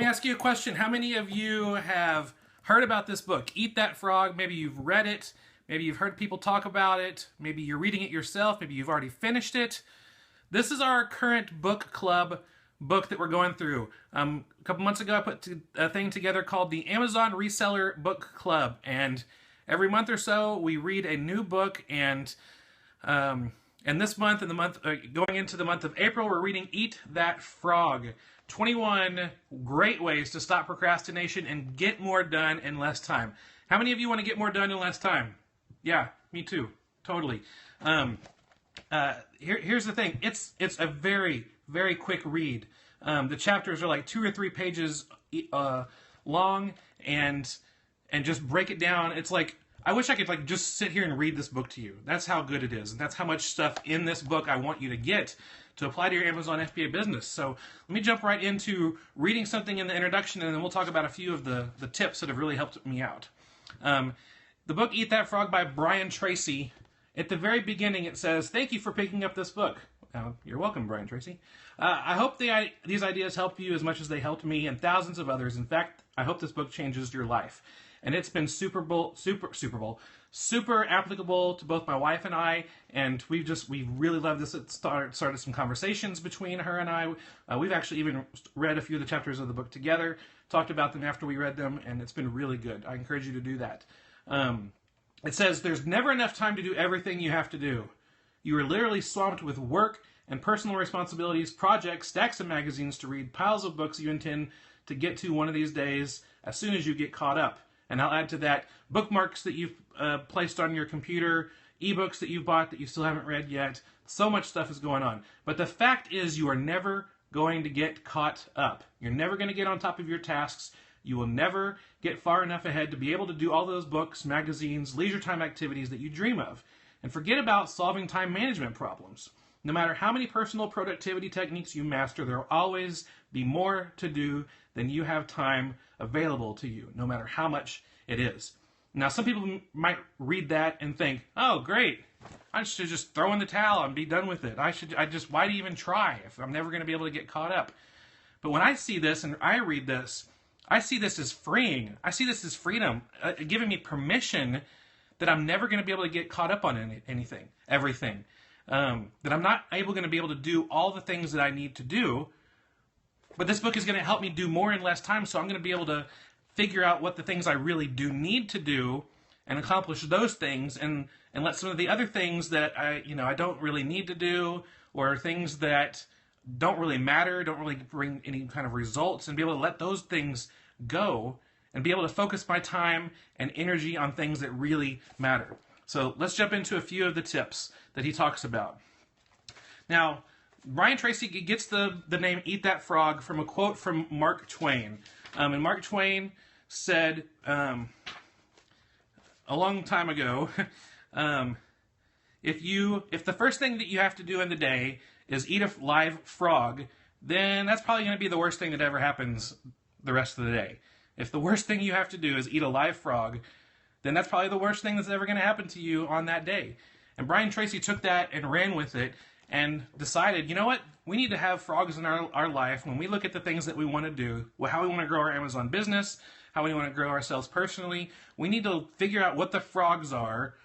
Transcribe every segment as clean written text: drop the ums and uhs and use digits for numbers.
me ask you a question. How many of you have heard about this book, Eat That Frog? Maybe you've read it. Maybe you've heard people talk about it. Maybe you're reading it yourself. Maybe you've already finished it. This is our current book club book that we're going through. A couple months ago, I put a thing together called the Amazon Reseller Book Club. And every month or so, we read a new book. And this month, going into the month of April, we're reading Eat That Frog. 21 great ways to stop procrastination and get more done in less time. How many of you want to get more done in less time? Yeah, me too. Totally. Here's the thing. It's a very, very quick read. The chapters are like 2 or 3 pages long, and just break it down. It's like, I wish I could just sit here and read this book to you. That's how good it is. And that's how much stuff in this book I want you to get to apply to your Amazon FBA business. So let me jump right into reading something in the introduction, and then we'll talk about a few of the tips that have really helped me out. The book Eat That Frog by Brian Tracy. At the very beginning it says, "Thank you for picking up this book." You're welcome, Brian Tracy. I hope these ideas help you as much as they helped me and thousands of others. In fact, I hope this book changes your life. And it's been super applicable to both my wife and I, and we really love this. It started some conversations between her and I. We've actually even read a few of the chapters of the book together, talked about them after we read them, and it's been really good. I encourage you to do that. It says, "There's never enough time to do everything you have to do. You are literally swamped with work and personal responsibilities, projects, stacks of magazines to read, piles of books you intend to get to one of these days as soon as you get caught up." And I'll add to that bookmarks that you've placed on your computer, ebooks that you've bought that you still haven't read yet. So much stuff is going on. But the fact is, you are never going to get caught up. You're never going to get on top of your tasks. You will never get far enough ahead to be able to do all those books, magazines, leisure time activities that you dream of. And forget about solving time management problems. No matter how many personal productivity techniques you master, there will always be more to do than you have time available to you, no matter how much it is. Now, some people might read that and think, "Oh, great, I should just throw in the towel and be done with it. Why do you even try if I'm never going to be able to get caught up?" But when I see this and I read this, I see this as freeing. I see this as freedom, giving me permission that I'm never going to be able to get caught up on everything. That I'm not going to be able to do all the things that I need to do. But this book is going to help me do more in less time, so I'm going to be able to figure out what the things I really do need to do and accomplish those things, and let some of the other things that I don't really need to do, or things that don't really matter, don't really bring any kind of results, and be able to let those things go and be able to focus my time and energy on things that really matter. So let's jump into a few of the tips that he talks about. Now, Brian Tracy gets the name Eat That Frog from a quote from Mark Twain. And Mark Twain said a long time ago, if the first thing that you have to do in the day is eat a live frog, then that's probably going to be the worst thing that ever happens the rest of the day. If the worst thing you have to do is eat a live frog, then that's probably the worst thing that's ever going to happen to you on that day. And Brian Tracy took that and ran with it and decided, you know what? We need to have frogs in our life when we look at the things that we want to do, how we want to grow our Amazon business, how we want to grow ourselves personally. We need to figure out what the frogs are.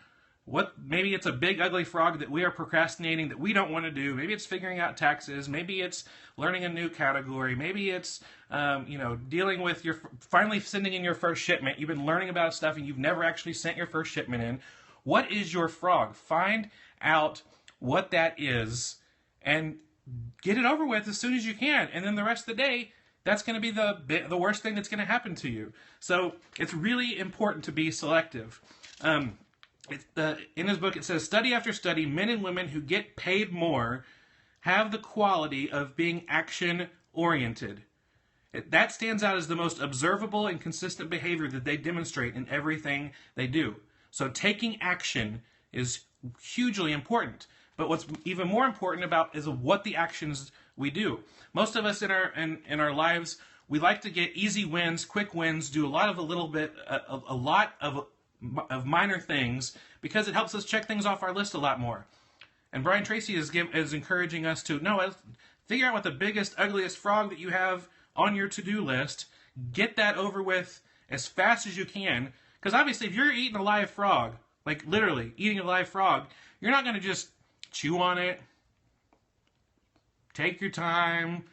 Maybe it's a big ugly frog that we are procrastinating, that we don't want to do. Maybe it's figuring out taxes. Maybe it's learning a new category. Maybe it's dealing with finally sending in your first shipment. You've been learning about stuff and you've never actually sent your first shipment in. What is your frog? Find out what that is and get it over with as soon as you can. And then the rest of the day, that's going to be the worst thing that's going to happen to you. So it's really important to be selective. In his book, it says, "Study after study, men and women who get paid more have the quality of being action-oriented. That stands out as the most observable and consistent behavior that they demonstrate in everything they do." So taking action is hugely important. But what's even more important is what the actions we do. Most of us in our lives, we like to get easy wins, quick wins, do a lot of minor things because it helps us check things off our list a lot more. And Brian Tracy is encouraging us to figure out what the biggest, ugliest frog that you have on your to-do list. Get that over with as fast as you can. Because obviously, if you're eating a live frog, like literally eating a live frog, you're not going to just chew on it. Take your time.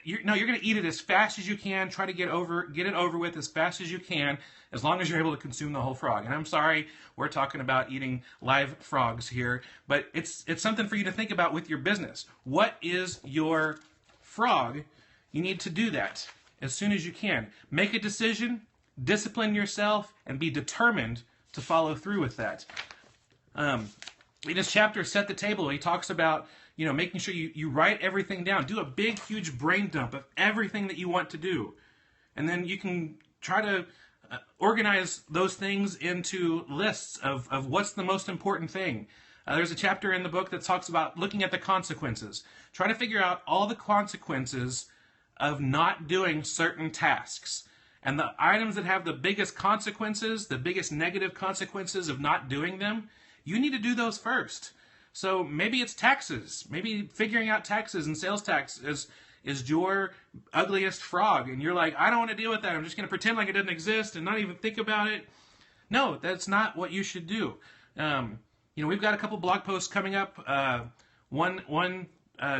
You're going to eat it as fast as you can. Try to get it over with as fast as you can, as long as you're able to consume the whole frog. And I'm sorry, we're talking about eating live frogs here, but it's something for you to think about with your business. What is your frog? You need to do that as soon as you can. Make a decision, discipline yourself, and be determined to follow through with that. In this chapter, Set the Table, he talks about making sure you write everything down. Do a big, huge brain dump of everything that you want to do. And then you can try to organize those things into lists of what's the most important thing. There's a chapter in the book that talks about looking at the consequences. Try to figure out all the consequences of not doing certain tasks. And the items that have the biggest consequences, the biggest negative consequences of not doing them, you need to do those first. So maybe it's taxes. Maybe figuring out taxes and sales tax is your ugliest frog. And you're like, I don't want to deal with that. I'm just going to pretend like it doesn't exist and not even think about it. No, that's not what you should do. We've got a couple blog posts coming up. One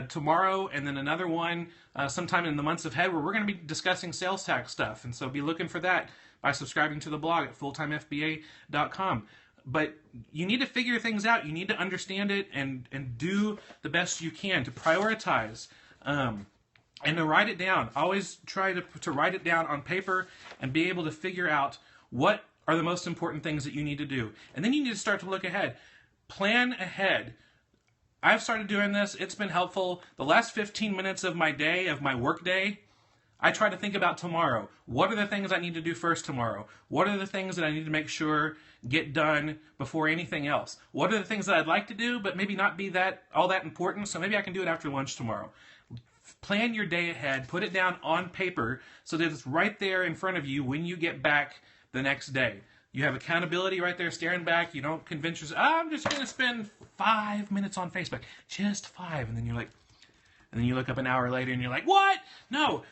tomorrow, and then another one sometime in the months ahead, where we're going to be discussing sales tax stuff. And so be looking for that by subscribing to the blog at fulltimefba.com. But you need to figure things out. You need to understand it and do the best you can to prioritize and to write it down. Always try to write it down on paper and be able to figure out what are the most important things that you need to do. And then you need to start to look ahead. Plan ahead. I've started doing this. It's been helpful. The last 15 minutes of my day, of my work day, I try to think about tomorrow. What are the things I need to do first tomorrow? What are the things that I need to make sure get done before anything else? What are the things that I'd like to do, but maybe not be all that important, so maybe I can do it after lunch tomorrow? Plan your day ahead. Put it down on paper so that it's right there in front of you when you get back the next day. You have accountability right there staring back. You don't convince yourself, I'm just going to spend 5 minutes on Facebook. Just 5. And then you look up an hour later and you're like, what? No.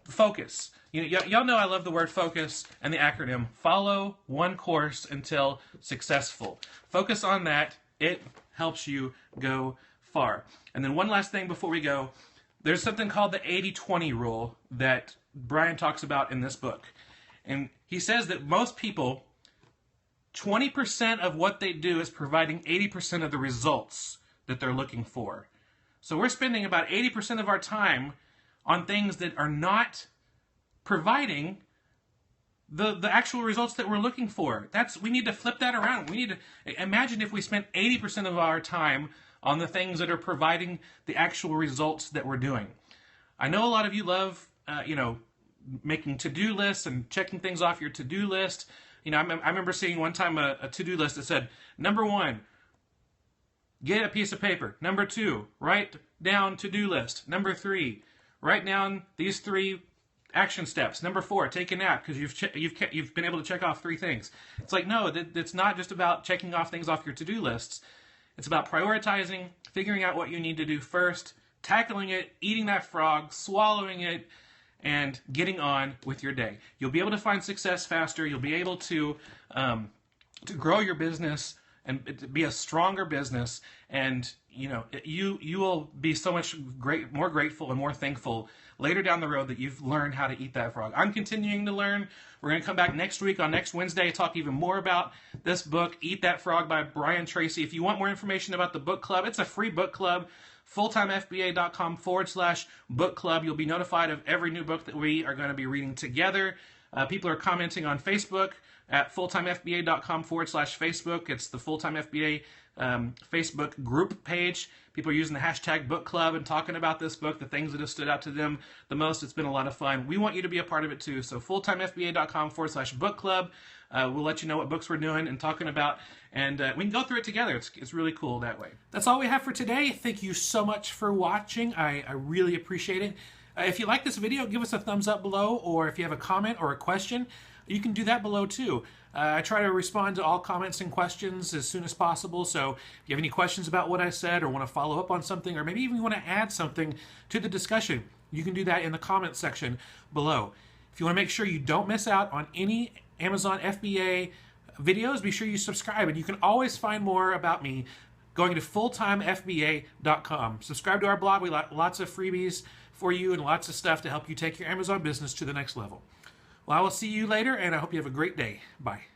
Focus. Y'all know I love the word focus and the acronym. Follow one course until successful. Focus on that. It helps you go far. And then one last thing before we go. There's something called the 80-20 rule that Brian talks about in this book. And he says that most people, 20% of what they do is providing 80% of the results that they're looking for. So we're spending about 80% of our time on things that are not providing the actual results that we're looking for. We need to flip that around. We need to imagine if we spent 80% of our time on the things that are providing the actual results that we're doing. I know a lot of you love, making to-do lists and checking things off your to-do list. I remember seeing one time a to-do list that said, number 1, get a piece of paper. Number 2, write down to-do list. Number 3, write down these 3 action steps. Number 4, take a nap because you've been able to check off 3 things. It's like, no, it's not just about checking off things off your to-do lists. It's about prioritizing, figuring out what you need to do first, tackling it, eating that frog, swallowing it, and getting on with your day. You'll be able to find success faster. You'll be able to grow your business and be a stronger business. And you will be so much more grateful and more thankful later down the road that you've learned how to eat that frog. I'm continuing to learn. We're going to come back next week on next Wednesday, talk even more about this book, Eat That Frog by Brian Tracy. If you want more information about the book club, it's a free book club. fulltimefba.com/book club. You'll be notified of every new book that we are going to be reading together. People are commenting on Facebook at fulltimefba.com/Facebook. It's the Fulltime FBA Facebook group page. People are using the hashtag book club and talking about this book, the things that have stood out to them the most. It's been a lot of fun. We want you to be a part of it too. So fulltimefba.com/book club. We'll let you know what books we're doing and talking about, and we can go through it together. It's really cool that way. That's all we have for today. Thank you so much for watching. I really appreciate it. If you like this video, give us a thumbs up below, or if you have a comment or a question, you can do that below too. I try to respond to all comments and questions as soon as possible, so if you have any questions about what I said or want to follow up on something, or maybe even want to add something to the discussion, You can do that in the comment section below. If you want to make sure you don't miss out on any Amazon FBA videos, be sure you subscribe, and you can always find more about me going to fulltimefba.com. Subscribe to our blog. We got lots of freebies for you and lots of stuff to help you take your Amazon business to the next level. Well, I will see you later, and I hope you have a great day. Bye.